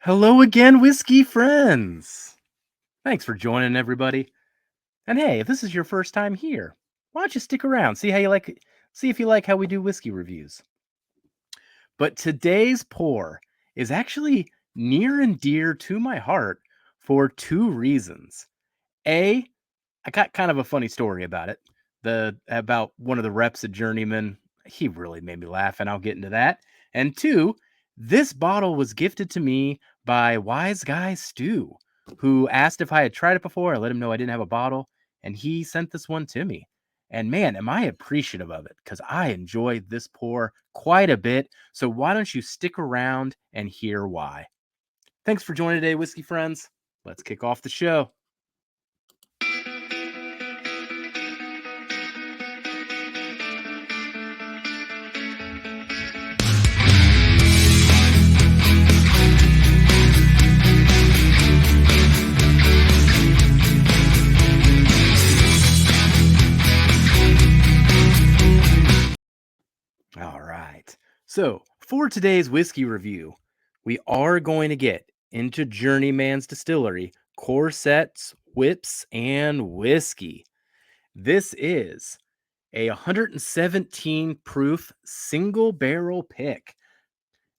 Hello again, whiskey friends. Thanks for joining, everybody. And hey, if this is your first time here, why don't you stick around? See if you like how we do whiskey reviews. But today's pour is actually near and dear to my heart for two reasons. A, I got kind of a funny story about it. The about one of the reps at Journeyman. He really made me laugh, and I'll get into that. And two, this bottle was gifted to me by Wise Guy Stu, who asked if I had tried it before. I let him know I didn't have a bottle, and he sent this one to me. And man, am I appreciative of it because I enjoyed this pour quite a bit. So why don't you stick around and hear why? Thanks for joining today, whiskey friends. Let's kick off the show. All right. So, for today's whiskey review, we are going to get into Journeyman's distillery, Corsets, whips, and whiskey. This is a 117 proof single barrel pick.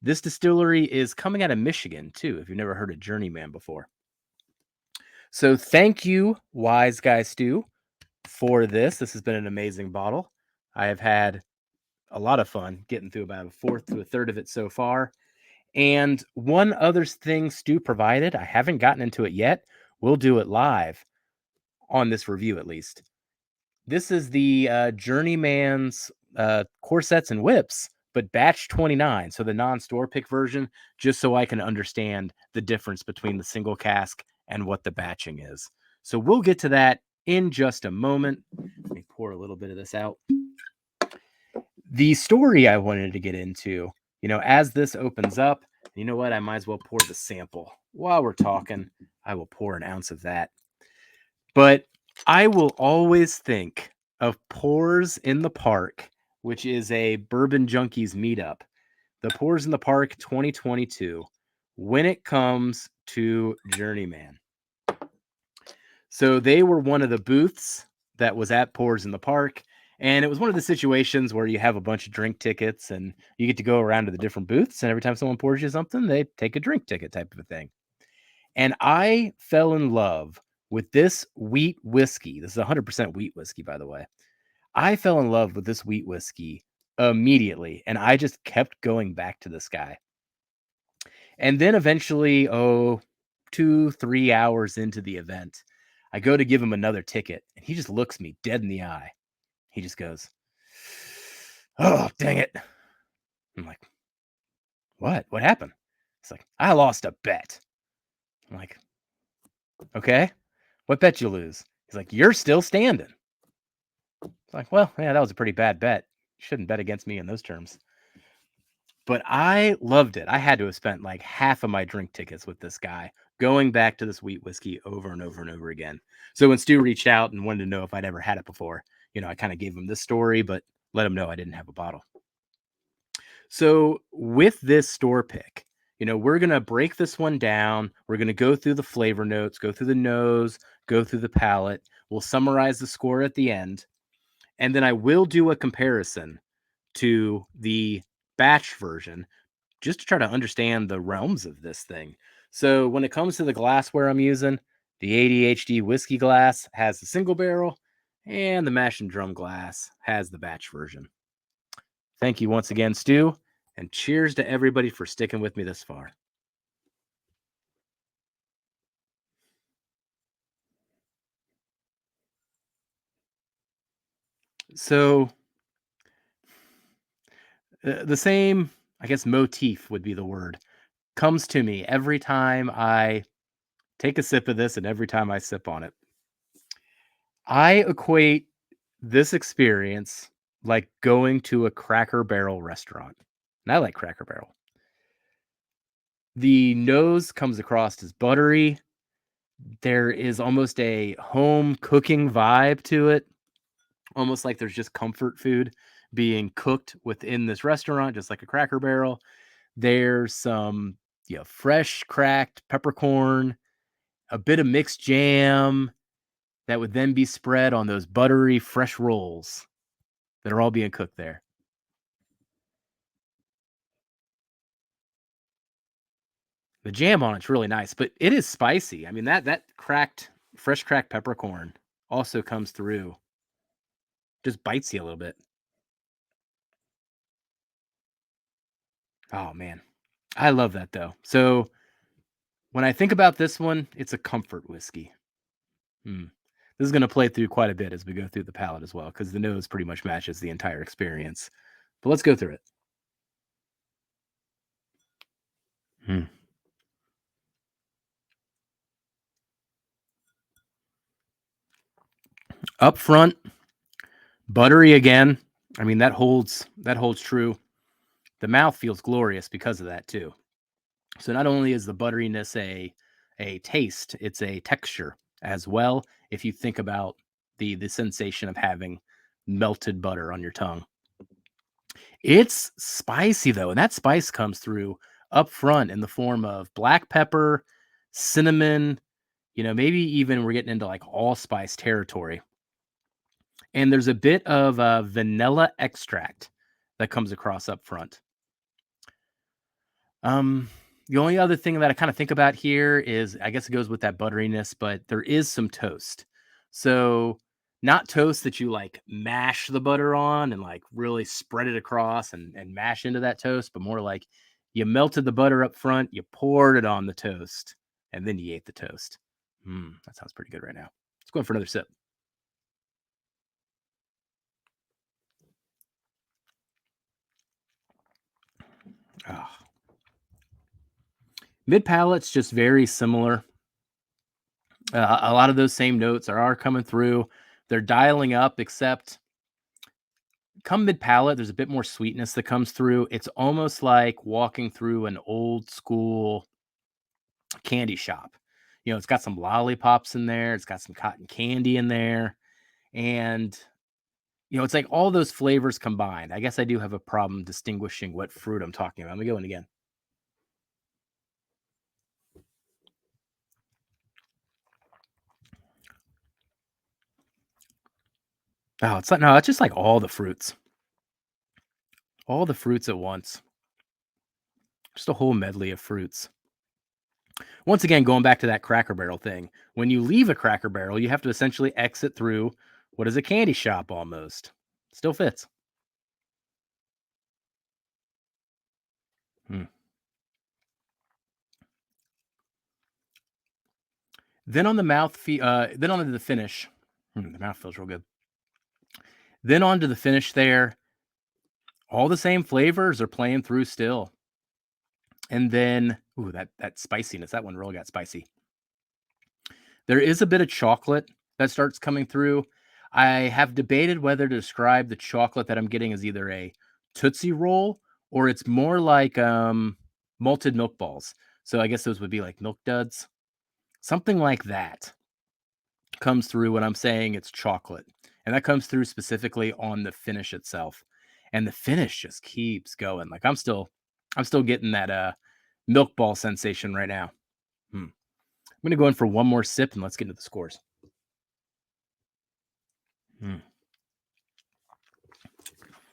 This distillery is coming out of Michigan, too, if you've never heard of Journeyman before. So, thank you, Wise Guy Stew, for this. This has been an amazing bottle. I have had a lot of fun getting through about a fourth to a third of it so far. And one other thing Stu provided, I haven't gotten into it yet. We'll do it live on this review at least. This is the Journeyman's Corsets and Whips, but batch 29. So the non-store pick version, just so I can understand the difference between the single cask and what the batching is. So we'll get to that in just a moment. Let me pour a little bit of this out. The story I wanted to get into, as this opens up, you know what? I might as well pour the sample. While we're talking, I will pour an ounce of that. But I will always think of Pours in the Park, which is a Bourbon Junkies meetup. The Pours in the Park 2022, when it comes to Journeyman. So they were one of the booths that was at Pours in the Park. And it was one of the situations where you have a bunch of drink tickets and you get to go around to the different booths. And every time someone pours you something, they take a drink ticket type of a thing. And I fell in love with this wheat whiskey. This is 100% wheat whiskey, by the way. I fell in love with this wheat whiskey immediately. And I just kept going back to this guy. And then eventually, 2, 3 hours into the event, I go to give him another ticket. And he just looks me dead in the eye. He just goes, "Oh, dang it." I'm like, "What? What happened?" It's like, "I lost a bet." I'm like, "Okay. What bet you lose?" He's like, "You're still standing." It's like, "Well, yeah, that was a pretty bad bet. You shouldn't bet against me in those terms." But I loved it. I had to have spent like half of my drink tickets with this guy going back to this wheat whiskey over and over and over again. So when Stu reached out and wanted to know if I'd ever had it before, I kind of gave him this story, but let him know I didn't have a bottle. So with this store pick, we're going to break this one down. We're going to go through the flavor notes, go through the nose, go through the palate. We'll summarize the score at the end. And then I will do a comparison to the batch version just to try to understand the realms of this thing. So when it comes to the glassware I'm using, the ADHD whiskey glass has the single barrel and the mash and drum glass has the batch version. Thank you once again, Stu, and cheers to everybody for sticking with me this far. So, the same, I guess, motif would be the word, comes to me every time I take a sip of this and every time I sip on it. I equate this experience like going to a Cracker Barrel restaurant. And I like Cracker Barrel. The nose comes across as buttery. There is almost a home cooking vibe to it, almost like there's just comfort food being cooked within this restaurant, just like a Cracker Barrel. There's some You have fresh cracked peppercorn, a bit of mixed jam that would then be spread on those buttery fresh rolls that are all being cooked there. The jam on it's really nice, but it is spicy. I mean, that fresh cracked peppercorn also comes through, just bites you a little bit. Oh man, I love that though. So when I think about this one, it's a comfort whiskey. Hmm. This is going to play through quite a bit as we go through the palate as well, because the nose pretty much matches the entire experience. But let's go through it. Hmm. Up front, buttery again. I mean, that holds true. The mouth feels glorious because of that too. So not only is the butteriness a taste, it's a texture as well. If you think about the sensation of having melted butter on your tongue, it's spicy though, and that spice comes through up front in the form of black pepper, cinnamon. Maybe even we're getting into like allspice territory, and there's a bit of vanilla extract that comes across up front. Um, the only other thing that I kind of think about here is I guess it goes with that butteriness, but there is some toast. So not toast that you like mash the butter on and like really spread it across and mash into that toast, but more like you melted the butter up front, you poured it on the toast, and then you ate the toast. That sounds pretty good right now. Let's go in for another sip. Ah, mid palate's just very similar. A lot of those same notes are coming through. They're dialing up, except come mid palate, there's a bit more sweetness that comes through. It's almost like walking through an old school candy shop. It's got some lollipops in there, it's got some cotton candy in there, and it's like all those flavors combined. I guess I do have a problem distinguishing what fruit I'm talking about. Let me go in again. Oh, it's like no, it's just like all the fruits at once, just a whole medley of fruits. Once again, going back to that Cracker Barrel thing, when you leave a Cracker Barrel, you have to essentially exit through what is a candy shop almost. Still fits. Mm. Then on the then on to the finish. The mouth feels real good. Then on to the finish there. All the same flavors are playing through still. And then, ooh, that spiciness. That one really got spicy. There is a bit of chocolate that starts coming through. I have debated whether to describe the chocolate that I'm getting as either a Tootsie Roll or it's more like malted milk balls. So I guess those would be like milk duds. Something like that comes through when I'm saying it's chocolate. And that comes through specifically on the finish itself. And the finish just keeps going. Like I'm still getting that milk ball sensation right now. Hmm. I'm gonna go in for one more sip and let's get into the scores. Hmm.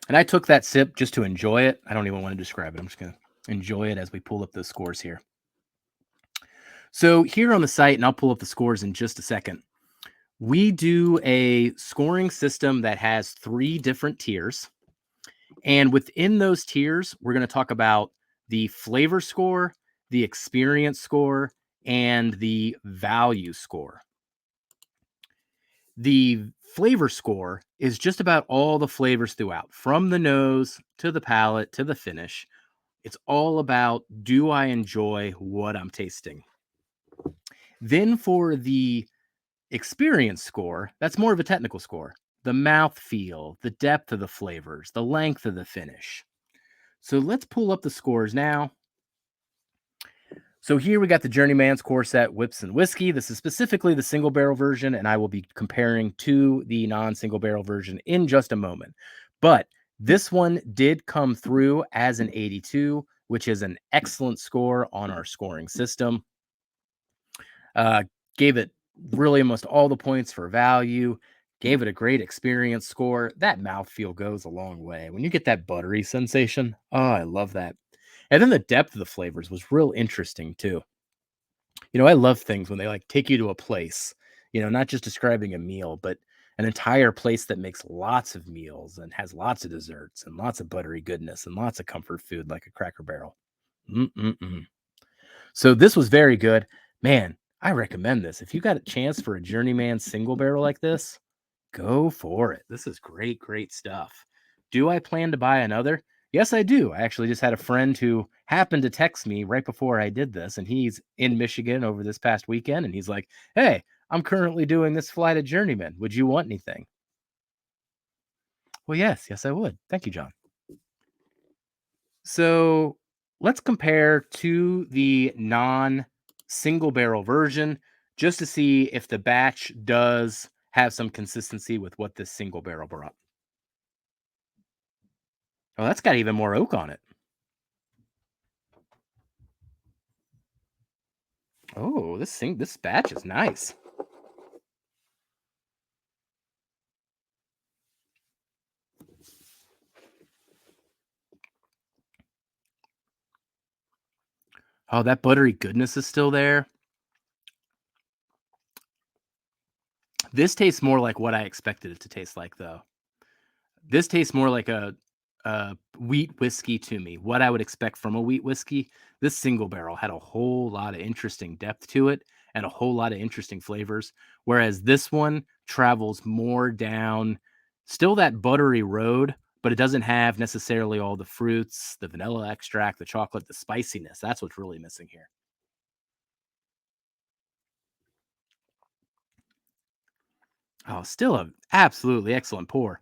And I took that sip just to enjoy it. I don't even want to describe it. I'm just going to enjoy it as we pull up the scores here. So, here on the site, and I'll pull up the scores in just a second, we do a scoring system that has 3 different tiers. And within those tiers, we're going to talk about the flavor score, the experience score, and the value score. The flavor score is just about all the flavors throughout, from the nose to the palate to the finish. It's all about, do I enjoy what I'm tasting? Then for the experience score, that's more of a technical score. The mouth feel, the depth of the flavors, the length of the finish. So let's pull up the scores now. So here we got the Journeyman's Corset Whips and Whiskey. This is specifically the single barrel version, and I will be comparing to the non-single barrel version in just a moment. But this one did come through as an 82. which is an excellent score on our scoring system. Gave it really almost all the points for value. Gave it a great experience score. That mouthfeel goes a long way. When you get that buttery sensation, oh, I love that. And then the depth of the flavors was real interesting too. I love things when they like take you to a place, not just describing a meal, but an entire place that makes lots of meals and has lots of desserts and lots of buttery goodness and lots of comfort food like a Cracker Barrel. Mm-mm-mm. So this was very good. Man, I recommend this. If you got a chance for a Journeyman single barrel like this, go for it. This is great, great stuff. Do I plan to buy another? Yes, I do. I actually just had a friend who happened to text me right before I did this, and he's in Michigan over this past weekend, and he's like, "Hey, I'm currently doing this flight at Journeyman. Would you want anything?" Well, yes, I would. Thank you, John. So let's compare to the non-single barrel version just to see if the batch does have some consistency with what this single barrel brought. Oh, that's got even more oak on it. Oh, this batch is nice. Oh, that buttery goodness is still there. This tastes more like what I expected it to taste like, though. This tastes more like a wheat whiskey to me, what I would expect from a wheat whiskey. This single barrel had a whole lot of interesting depth to it and a whole lot of interesting flavors, whereas this one travels more down still that buttery road, but it doesn't have necessarily all the fruits, the vanilla extract, the chocolate, the spiciness. That's what's really missing here. Oh, still a absolutely excellent pour.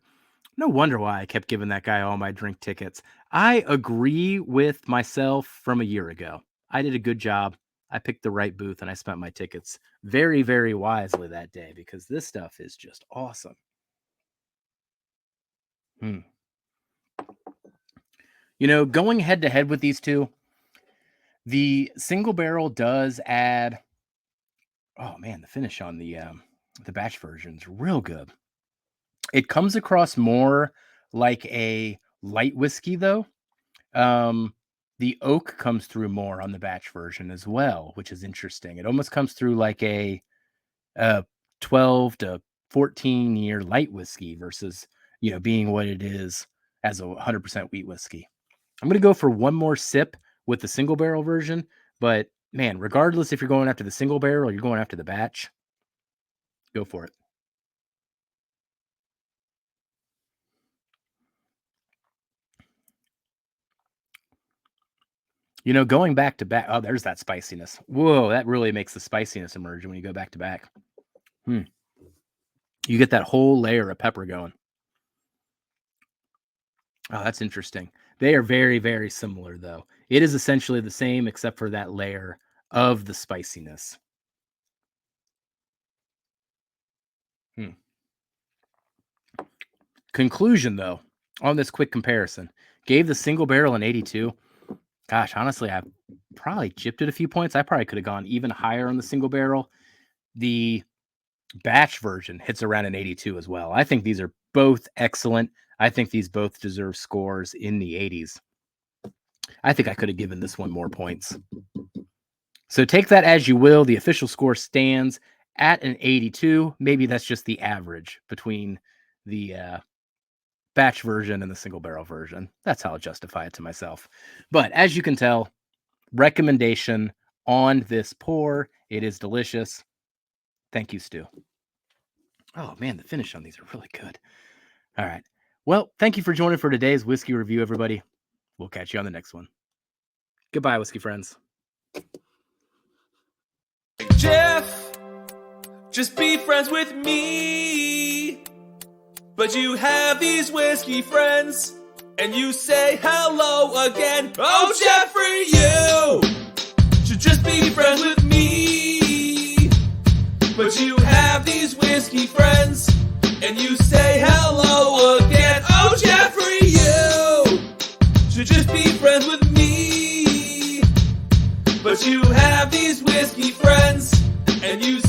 No wonder why I kept giving that guy all my drink tickets. I agree with myself from a year ago. I did a good job. I picked the right booth and I spent my tickets very, very wisely that day because this stuff is just awesome. Hmm. Going head to head with these two, the single barrel does add. Oh man, the finish on the batch version is real good. It comes across more like a light whiskey though. Um, the oak comes through more on the batch version as well, which is interesting. It almost comes through like a 12 to 14-year light whiskey versus, being what it is as a 100% wheat whiskey. I'm going to go for one more sip with the single barrel version, but man, regardless if you're going after the single barrel or you're going after the batch, go for it. Going back to back, oh, there's that spiciness. Whoa, that really makes the spiciness emerge when you go back to back. Hmm. You get that whole layer of pepper going. Oh, that's interesting. They are very, very similar, though. It is essentially the same, except for that layer of the spiciness. Hmm. Conclusion, though, on this quick comparison, gave the single barrel an 82. Gosh, honestly, I probably chipped it a few points. I probably could have gone even higher on the single barrel. The batch version hits around an 82 as well. I think these are both excellent. I think these both deserve scores in the 80s. I think I could have given this one more points. So take that as you will. The official score stands at an 82. Maybe that's just the average between the batch version and the single barrel version. That's how I'll justify it to myself. But as you can tell, recommendation on this pour. It is delicious. Thank you, Stu. Oh man, the finish on these are really good. All right. Well, thank you for joining for today's whiskey review, everybody. We'll catch you on the next one. Goodbye, whiskey friends. Jeff, just be friends with me. But you have these whiskey friends, and you say hello again. Oh, Jeffrey, you should just be friends with me. But you have these whiskey friends, and you say hello again. Oh, Jeffrey, you should just be friends with me. But you have these whiskey friends, and you